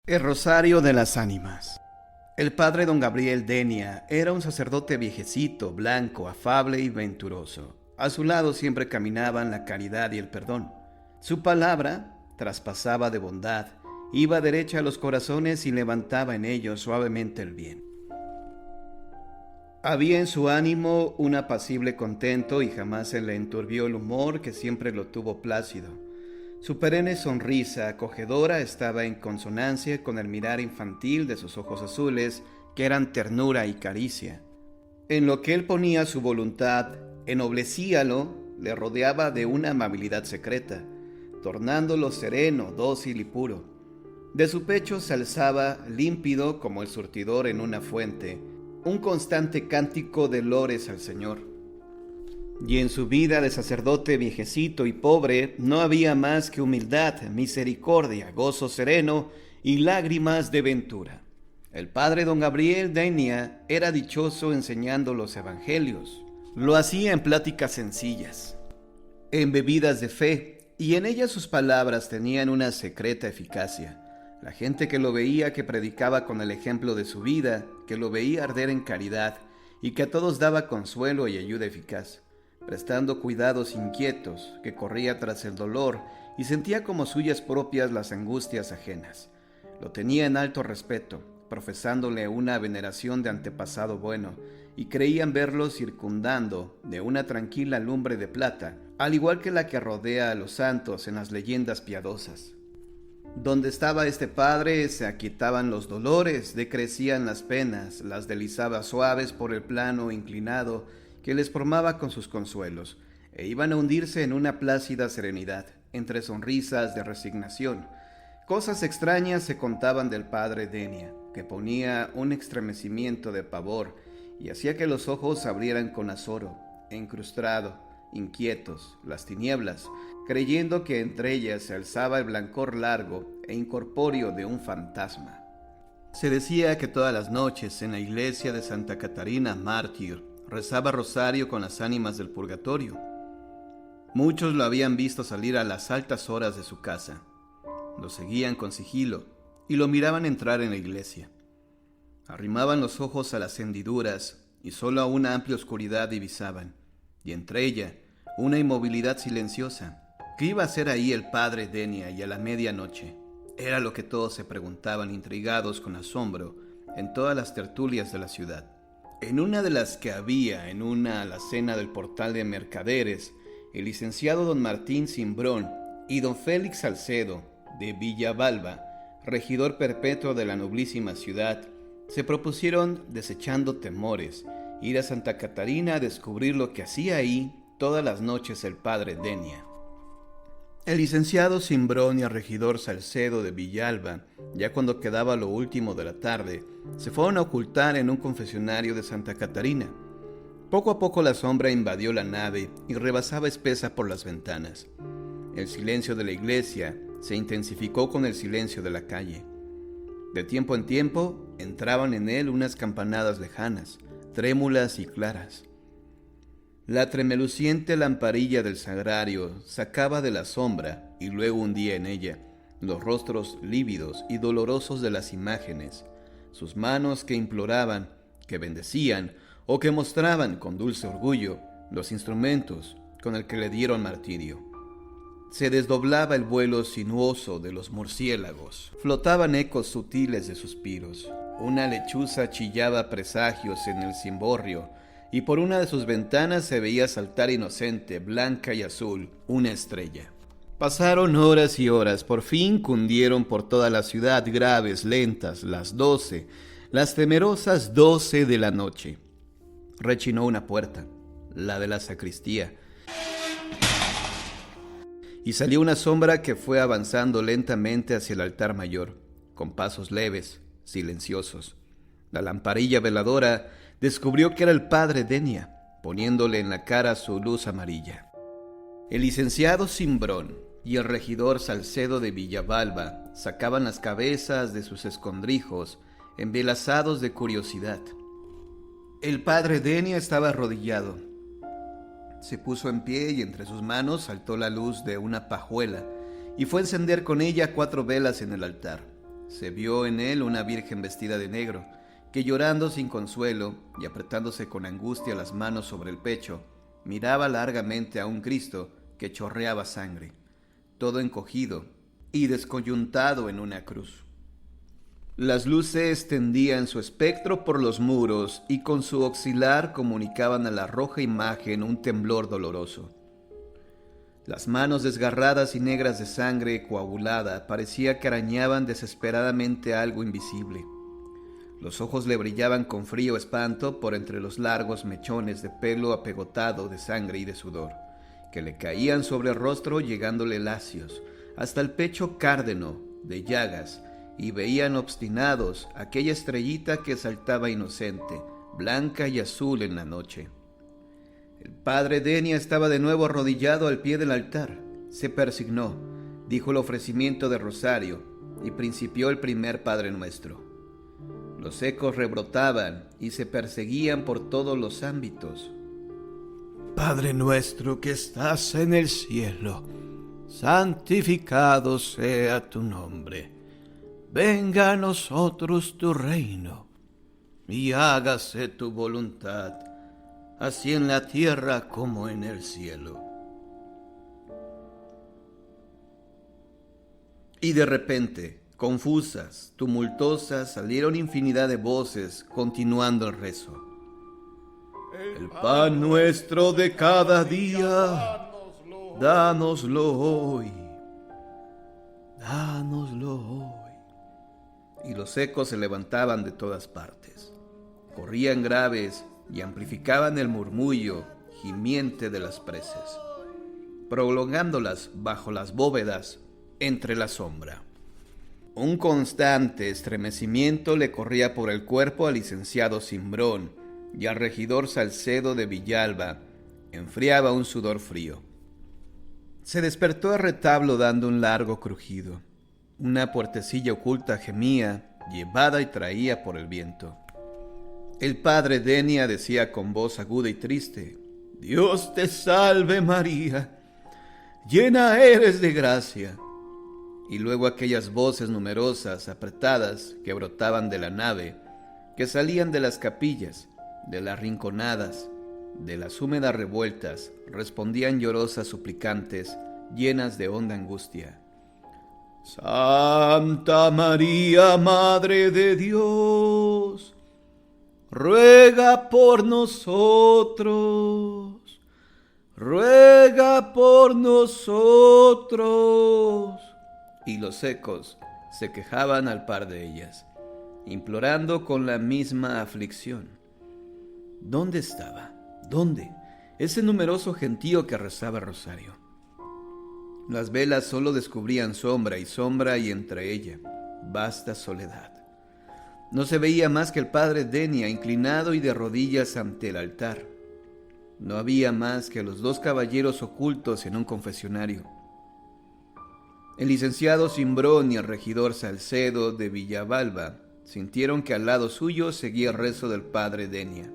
El Rosario de las Ánimas. El padre don Gabriel Denia era un sacerdote viejecito, blanco, afable y venturoso. A su lado siempre caminaban la caridad y el perdón. Su palabra traspasaba de bondad, iba derecha a los corazones y levantaba en ellos suavemente el bien. Había en su ánimo un apacible contento y jamás se le enturbió el humor que siempre lo tuvo plácido. Su perenne sonrisa acogedora estaba en consonancia con el mirar infantil de sus ojos azules, que eran ternura y caricia. En lo que él ponía su voluntad, ennoblecíalo, le rodeaba de una amabilidad secreta, tornándolo sereno, dócil y puro. De su pecho se alzaba, límpido como el surtidor en una fuente, un constante cántico de lores al Señor. Y en su vida de sacerdote viejecito y pobre no había más que humildad, misericordia, gozo sereno y lágrimas de ventura. El padre don Gabriel Denia era dichoso enseñando los evangelios. Lo hacía en pláticas sencillas, embebidas de fe, y en ellas sus palabras tenían una secreta eficacia. La gente que lo veía, que predicaba con el ejemplo de su vida, que lo veía arder en caridad y que a todos daba consuelo y ayuda eficaz, prestando cuidados inquietos, que corría tras el dolor y sentía como suyas propias las angustias ajenas. Lo tenía en alto respeto, profesándole una veneración de antepasado bueno, y creían verlo circundando de una tranquila lumbre de plata, al igual que la que rodea a los santos en las leyendas piadosas. Donde estaba este padre se aquietaban los dolores, decrecían las penas, las deslizaba suaves por el plano inclinado que les formaba con sus consuelos, e iban a hundirse en una plácida serenidad, entre sonrisas de resignación. Cosas extrañas se contaban del padre Denia, que ponía un estremecimiento de pavor y hacía que los ojos se abrieran con azoro, encrustrado, inquietos, las tinieblas, creyendo que entre ellas se alzaba el blancor largo e incorpóreo de un fantasma. Se decía que todas las noches en la iglesia de Santa Catarina Mártir rezaba rosario con las ánimas del purgatorio. Muchos lo habían visto salir a las altas horas de su casa. Lo seguían con sigilo y lo miraban entrar en la iglesia. Arrimaban los ojos a las hendiduras y solo a una amplia oscuridad divisaban, y entre ella una inmovilidad silenciosa. ¿Qué iba a hacer ahí el padre Denia y a la medianoche? Era lo que todos se preguntaban intrigados con asombro en todas las tertulias de la ciudad. En una de las que había en una alacena del portal de mercaderes, el licenciado don Martín Cimbrón y don Félix Salcedo de Villabalba, regidor perpetuo de la noblísima ciudad, se propusieron, desechando temores, ir a Santa Catarina a descubrir lo que hacía ahí todas las noches el padre Denia. El licenciado Cimbrón y el regidor Salcedo de Villalba, ya cuando quedaba lo último de la tarde, se fueron a ocultar en un confesionario de Santa Catarina. Poco a poco la sombra invadió la nave y rebasaba espesa por las ventanas. El silencio de la iglesia se intensificó con el silencio de la calle. De tiempo en tiempo entraban en él unas campanadas lejanas, trémulas y claras. La tremeluciente lamparilla del sagrario sacaba de la sombra y luego hundía en ella los rostros lívidos y dolorosos de las imágenes, sus manos que imploraban, que bendecían o que mostraban con dulce orgullo los instrumentos con el que le dieron martirio. Se desdoblaba el vuelo sinuoso de los murciélagos, flotaban ecos sutiles de suspiros, una lechuza chillaba presagios en el cimborrio, y por una de sus ventanas se veía saltar inocente, blanca y azul, una estrella. Pasaron horas y horas, por fin cundieron por toda la ciudad graves, lentas, las 12, las temerosas 12 de la noche. Rechinó una puerta, la de la sacristía, y salió una sombra que fue avanzando lentamente hacia el altar mayor, con pasos leves, silenciosos. La lamparilla veladora descubrió que era el padre Denia, poniéndole en la cara su luz amarilla. El licenciado Cimbrón y el regidor Salcedo de Villabalba sacaban las cabezas de sus escondrijos, embelesados de curiosidad. El padre Denia estaba arrodillado. Se puso en pie y entre sus manos saltó la luz de una pajuela y fue a encender con ella 4 velas en el altar. Se vio en él una virgen vestida de negro, que llorando sin consuelo y apretándose con angustia las manos sobre el pecho, miraba largamente a un Cristo que chorreaba sangre, todo encogido y descoyuntado en una cruz. Las luces tendían su espectro por los muros y con su oscilar comunicaban a la roja imagen un temblor doloroso. Las manos desgarradas y negras de sangre coagulada parecía que arañaban desesperadamente algo invisible. Los ojos le brillaban con frío espanto por entre los largos mechones de pelo apegotado de sangre y de sudor, que le caían sobre el rostro llegándole lacios, hasta el pecho cárdeno de llagas, y veían obstinados aquella estrellita que saltaba inocente, blanca y azul en la noche. El padre Denia estaba de nuevo arrodillado al pie del altar. Se persignó, dijo el ofrecimiento de rosario y principió el primer Padre Nuestro. Los ecos rebrotaban y se perseguían por todos los ámbitos. Padre nuestro que estás en el cielo, santificado sea tu nombre. Venga a nosotros tu reino, y hágase tu voluntad, así en la tierra como en el cielo. Y de repente, confusas, tumultuosas, salieron infinidad de voces continuando el rezo. El pan nuestro de cada día, dánoslo hoy. Dánoslo hoy. Y los ecos se levantaban de todas partes. Corrían graves y amplificaban el murmullo gimiente de las preces, prolongándolas bajo las bóvedas entre la sombra. Un constante estremecimiento le corría por el cuerpo al licenciado Cimbrón, y al regidor Salcedo de Villalba enfriaba un sudor frío. Se despertó el retablo dando un largo crujido. Una puertecilla oculta gemía, llevada y traída por el viento. El padre Denia decía con voz aguda y triste: Dios te salve María, llena eres de gracia. Y luego aquellas voces numerosas, apretadas, que brotaban de la nave, que salían de las capillas, de las rinconadas, de las húmedas revueltas, respondían llorosas suplicantes, llenas de honda angustia. Santa María, Madre de Dios, ruega por nosotros, ruega por nosotros. Y los ecos se quejaban al par de ellas, implorando con la misma aflicción. ¿Dónde estaba? ¿Dónde? Ese numeroso gentío que rezaba el rosario. Las velas solo descubrían sombra y entre ella, vasta soledad. No se veía más que el padre Denia inclinado y de rodillas ante el altar. No había más que los dos caballeros ocultos en un confesionario. El licenciado Cimbrón y el regidor Salcedo de Villalba sintieron que al lado suyo seguía el rezo del padre Denia,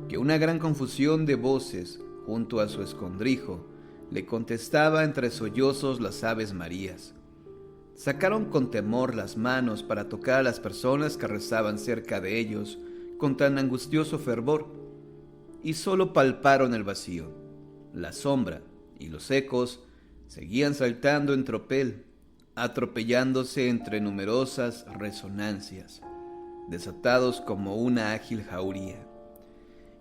que una gran confusión de voces junto a su escondrijo le contestaba entre sollozos las Aves Marías. Sacaron con temor las manos para tocar a las personas que rezaban cerca de ellos con tan angustioso fervor, y solo palparon el vacío. La sombra y los ecos seguían saltando en tropel, atropellándose entre numerosas resonancias, desatados como una ágil jauría.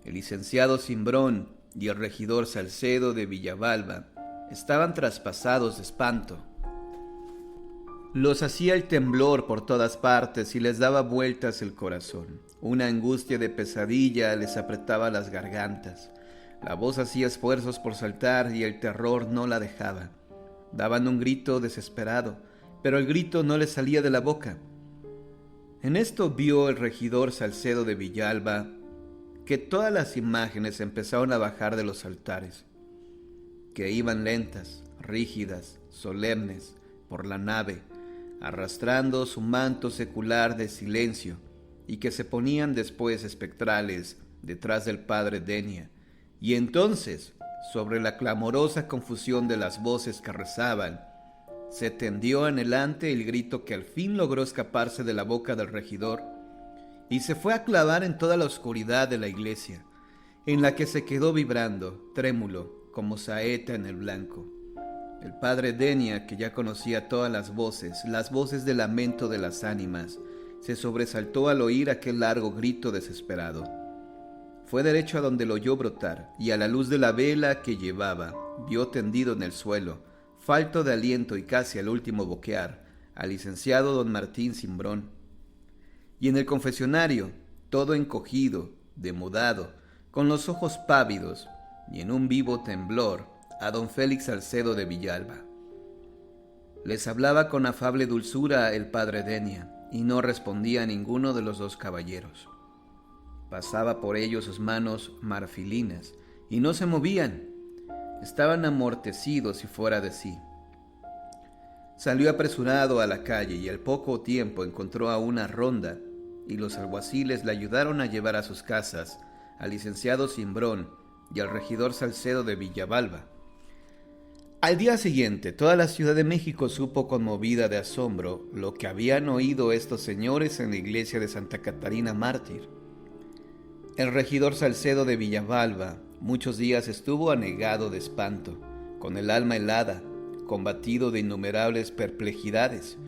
El licenciado Cimbrón y el regidor Salcedo de Villalba estaban traspasados de espanto. Los hacía el temblor por todas partes y les daba vueltas el corazón. Una angustia de pesadilla les apretaba las gargantas. La voz hacía esfuerzos por saltar y el terror no la dejaba. Daban un grito desesperado, pero el grito no les salía de la boca. En esto vio el regidor Salcedo de Villalba que todas las imágenes empezaron a bajar de los altares, que iban lentas, rígidas, solemnes, por la nave, arrastrando su manto secular de silencio, y que se ponían después espectrales detrás del padre Denia, y entonces, sobre la clamorosa confusión de las voces que rezaban, Se tendió anhelante el grito que al fin logró escaparse de la boca del regidor y se fue a clavar en toda la oscuridad de la iglesia, en la que se quedó vibrando, trémulo, como saeta en el blanco. El padre Denia, que ya conocía todas las voces de lamento de las ánimas, se sobresaltó al oír aquel largo grito desesperado. Fue derecho a donde lo oyó brotar, y a la luz de la vela que llevaba, vio tendido en el suelo, falto de aliento y casi al último boquear, al licenciado don Martín Cimbrón. Y en el confesionario, todo encogido, demudado, con los ojos pávidos, y en un vivo temblor, a don Félix Salcedo de Villalba. Les hablaba con afable dulzura el padre Denia, y no respondía a ninguno de los dos caballeros. Pasaba por ellos sus manos marfilinas, y no se movían. Estaban amortecidos y fuera de sí. Salió apresurado a la calle y al poco tiempo encontró a una ronda, y los alguaciles le ayudaron a llevar a sus casas al licenciado Cimbrón y al regidor Salcedo de Villalba. Al día siguiente, toda la Ciudad de México supo conmovida de asombro lo que habían oído estos señores en la iglesia de Santa Catarina Mártir. El regidor Salcedo de Villalba muchos días estuvo anegado de espanto, con el alma helada, combatido de innumerables perplejidades.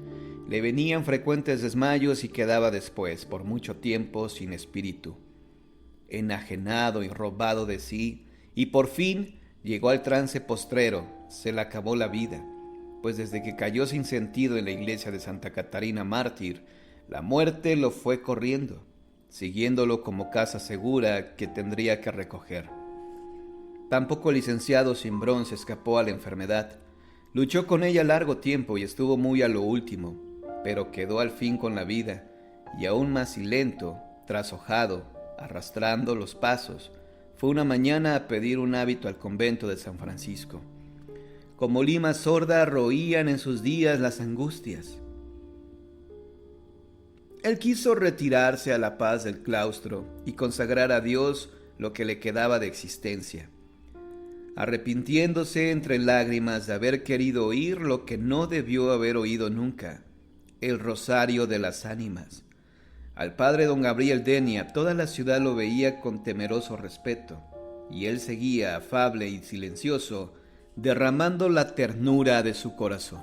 Le venían frecuentes desmayos y quedaba después, por mucho tiempo, sin espíritu, enajenado y robado de sí, y por fin llegó al trance postrero. Se le acabó la vida, pues desde que cayó sin sentido en la iglesia de Santa Catarina Mártir, la muerte lo fue corriendo, siguiéndolo como casa segura que tendría que recoger. Tampoco el licenciado Cimbrón se escapó a la enfermedad. Luchó con ella largo tiempo y estuvo muy a lo último, pero quedó al fin con la vida, y aún más silento, trashojado, arrastrando los pasos, fue una mañana a pedir un hábito al convento de San Francisco. Como lima sorda roían en sus días las angustias. Él quiso retirarse a la paz del claustro y consagrar a Dios lo que le quedaba de existencia, arrepintiéndose entre lágrimas de haber querido oír lo que no debió haber oído nunca, el rosario de las ánimas. Al padre don Gabriel Denia toda la ciudad lo veía con temeroso respeto, y él seguía, afable y silencioso, derramando la ternura de su corazón.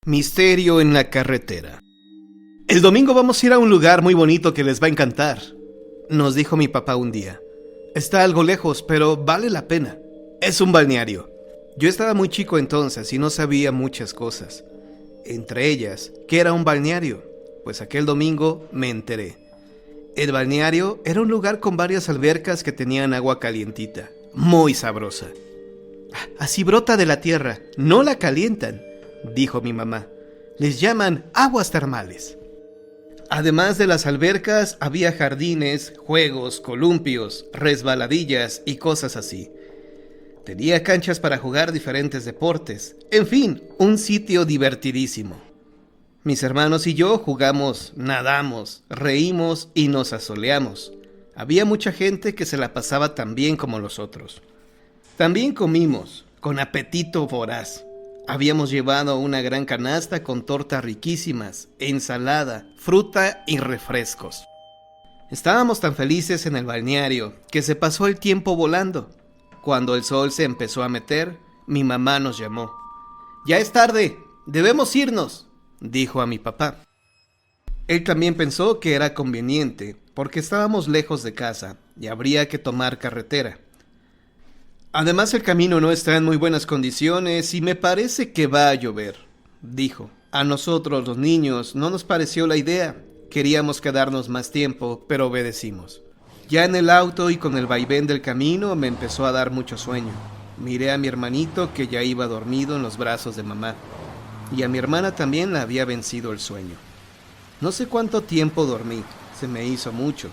Misterio en la carretera. El domingo vamos a ir a un lugar muy bonito que les va a encantar, nos dijo mi papá un día. Está algo lejos, pero vale la pena. Es un balneario. Yo estaba muy chico entonces y no sabía muchas cosas. Entre ellas, que era un balneario, pues aquel domingo me enteré. El balneario era un lugar con varias albercas que tenían agua calientita, muy sabrosa. Así brota de la tierra, no la calientan, dijo mi mamá. Les llaman aguas termales. Además de las albercas, había jardines, juegos, columpios, resbaladillas y cosas así. Tenía canchas para jugar diferentes deportes. En fin, un sitio divertidísimo. Mis hermanos y yo jugamos, nadamos, reímos y nos asoleamos. Había mucha gente que se la pasaba tan bien como nosotros. También comimos, con apetito voraz. Habíamos llevado una gran canasta con tortas riquísimas, ensalada, fruta y refrescos. Estábamos tan felices en el balneario que se pasó el tiempo volando. Cuando el sol se empezó a meter, mi mamá nos llamó. «Ya es tarde, debemos irnos», dijo a mi papá. Él también pensó que era conveniente, porque estábamos lejos de casa y habría que tomar carretera. Además, el camino no está en muy buenas condiciones y me parece que va a llover, dijo. A nosotros, los niños, no nos pareció la idea. Queríamos quedarnos más tiempo, pero obedecimos. Ya en el auto y con el vaivén del camino me empezó a dar mucho sueño. Miré a mi hermanito que ya iba dormido en los brazos de mamá, y a mi hermana también la había vencido el sueño. No sé cuánto tiempo dormí, se me hizo mucho.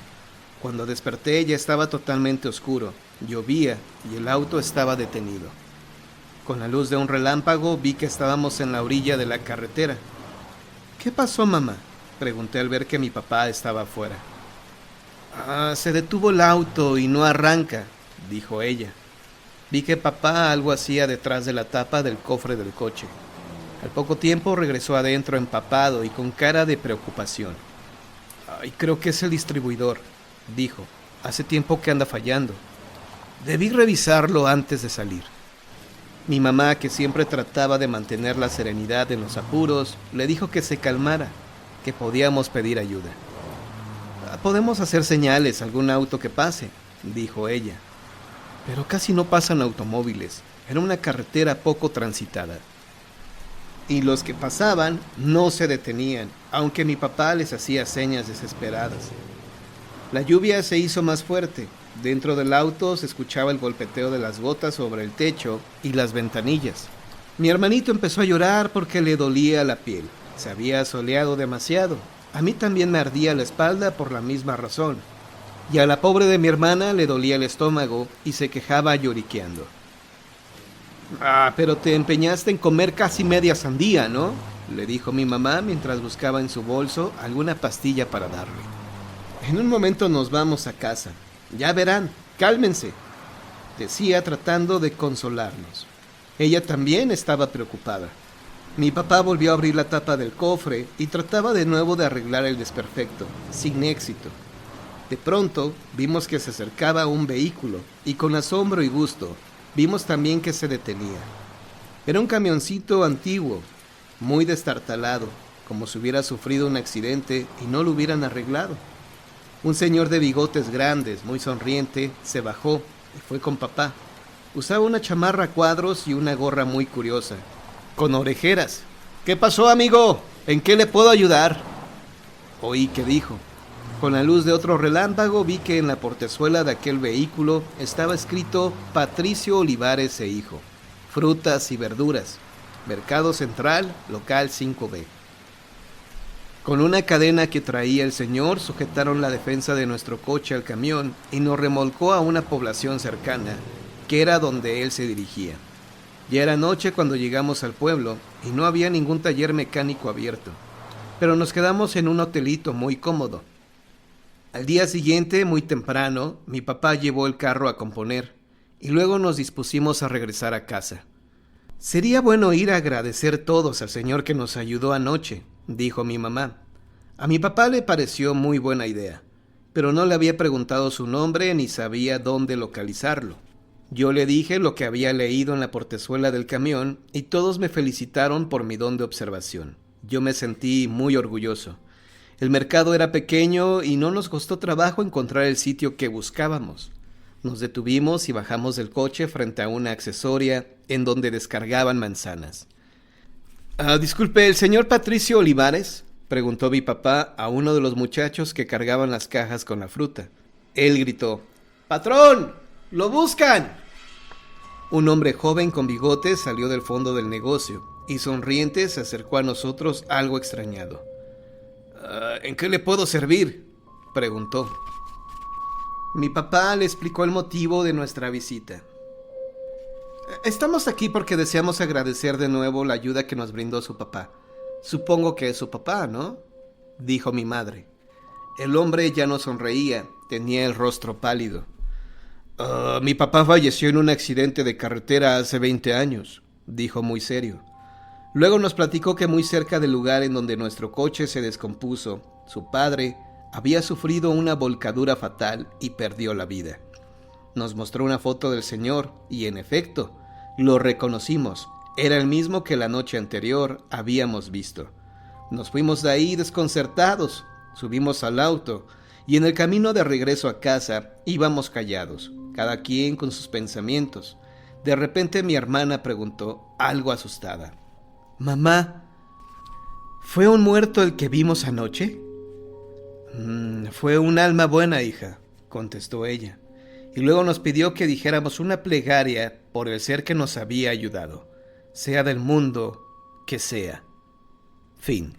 Cuando desperté ya estaba totalmente oscuro, llovía y el auto estaba detenido. Con la luz de un relámpago vi que estábamos en la orilla de la carretera. ¿Qué pasó, mamá?, pregunté al ver que mi papá estaba afuera. Se detuvo el auto y no arranca, dijo ella. Vi que papá algo hacía detrás de la tapa del cofre del coche. Al poco tiempo regresó adentro empapado y con cara de preocupación. Creo que es el distribuidor, dijo. Hace tiempo que anda fallando. Debí revisarlo antes de salir. Mi mamá, que siempre trataba de mantener la serenidad en los apuros, le dijo que se calmara, que podíamos pedir ayuda. Podemos hacer señales a algún auto que pase, dijo ella. Pero casi no pasan automóviles. Era una carretera poco transitada. Y los que pasaban no se detenían, aunque mi papá les hacía señas desesperadas. La lluvia se hizo más fuerte. Dentro del auto se escuchaba el golpeteo de las gotas sobre el techo y las ventanillas. Mi hermanito empezó a llorar porque le dolía la piel. Se había soleado demasiado. A mí también me ardía la espalda por la misma razón. Y a la pobre de mi hermana le dolía el estómago y se quejaba lloriqueando. Pero te empeñaste en comer casi media sandía, ¿no?, le dijo mi mamá mientras buscaba en su bolso alguna pastilla para darle. En un momento nos vamos a casa. Ya verán, cálmense, decía tratando de consolarnos. Ella también estaba preocupada. Mi papá volvió a abrir la tapa del cofre y trataba de nuevo de arreglar el desperfecto, sin éxito. De pronto vimos que se acercaba un vehículo y con asombro y gusto vimos también que se detenía. Era un camioncito antiguo, muy destartalado, como si hubiera sufrido un accidente y no lo hubieran arreglado. Un señor de bigotes grandes, muy sonriente, se bajó y fue con papá. Usaba una chamarra a cuadros y una gorra muy curiosa, con orejeras. ¿Qué pasó, amigo? ¿En qué le puedo ayudar?, oí que dijo. Con la luz de otro relámpago vi que en la portezuela de aquel vehículo estaba escrito Patricio Olivares e Hijo, frutas y verduras, Mercado Central, local 5B. Con una cadena que traía el señor sujetaron la defensa de nuestro coche al camión y nos remolcó a una población cercana, que era donde él se dirigía. Ya era noche cuando llegamos al pueblo y no había ningún taller mecánico abierto, pero nos quedamos en un hotelito muy cómodo. Al día siguiente, muy temprano, mi papá llevó el carro a componer y luego nos dispusimos a regresar a casa. Sería bueno ir a agradecer todos al señor que nos ayudó anoche, dijo mi mamá. A mi papá le pareció muy buena idea, pero no le había preguntado su nombre ni sabía dónde localizarlo. Yo le dije lo que había leído en la portezuela del camión y todos me felicitaron por mi don de observación. Yo me sentí muy orgulloso. El mercado era pequeño y no nos costó trabajo encontrar el sitio que buscábamos. Nos detuvimos y bajamos del coche frente a una accesoria en donde descargaban manzanas. Disculpe, ¿el señor Patricio Olivares?, preguntó mi papá a uno de los muchachos que cargaban las cajas con la fruta. Él gritó: ¡Patrón! ¡Lo buscan! Un hombre joven con bigotes salió del fondo del negocio y sonriente se acercó a nosotros algo extrañado. ¿En qué le puedo servir?, preguntó. Mi papá le explicó el motivo de nuestra visita. Estamos aquí porque deseamos agradecer de nuevo la ayuda que nos brindó su papá. Supongo que es su papá, ¿no?, dijo mi madre. El hombre ya no sonreía, tenía el rostro pálido. Mi papá falleció en un accidente de carretera hace 20 años, dijo muy serio. Luego nos platicó que muy cerca del lugar en donde nuestro coche se descompuso, su padre había sufrido una volcadura fatal y perdió la vida. Nos mostró una foto del señor y, en efecto, lo reconocimos. Era el mismo que la noche anterior habíamos visto. Nos fuimos de ahí desconcertados, subimos al auto y en el camino de regreso a casa íbamos callados, cada quien con sus pensamientos. De repente mi hermana preguntó, algo asustada: «Mamá, ¿fue un muerto el que vimos anoche?» Fue un alma buena, hija», contestó ella. y luego nos pidió que dijéramos una plegaria por el ser que nos había ayudado, sea del mundo que sea. Fin.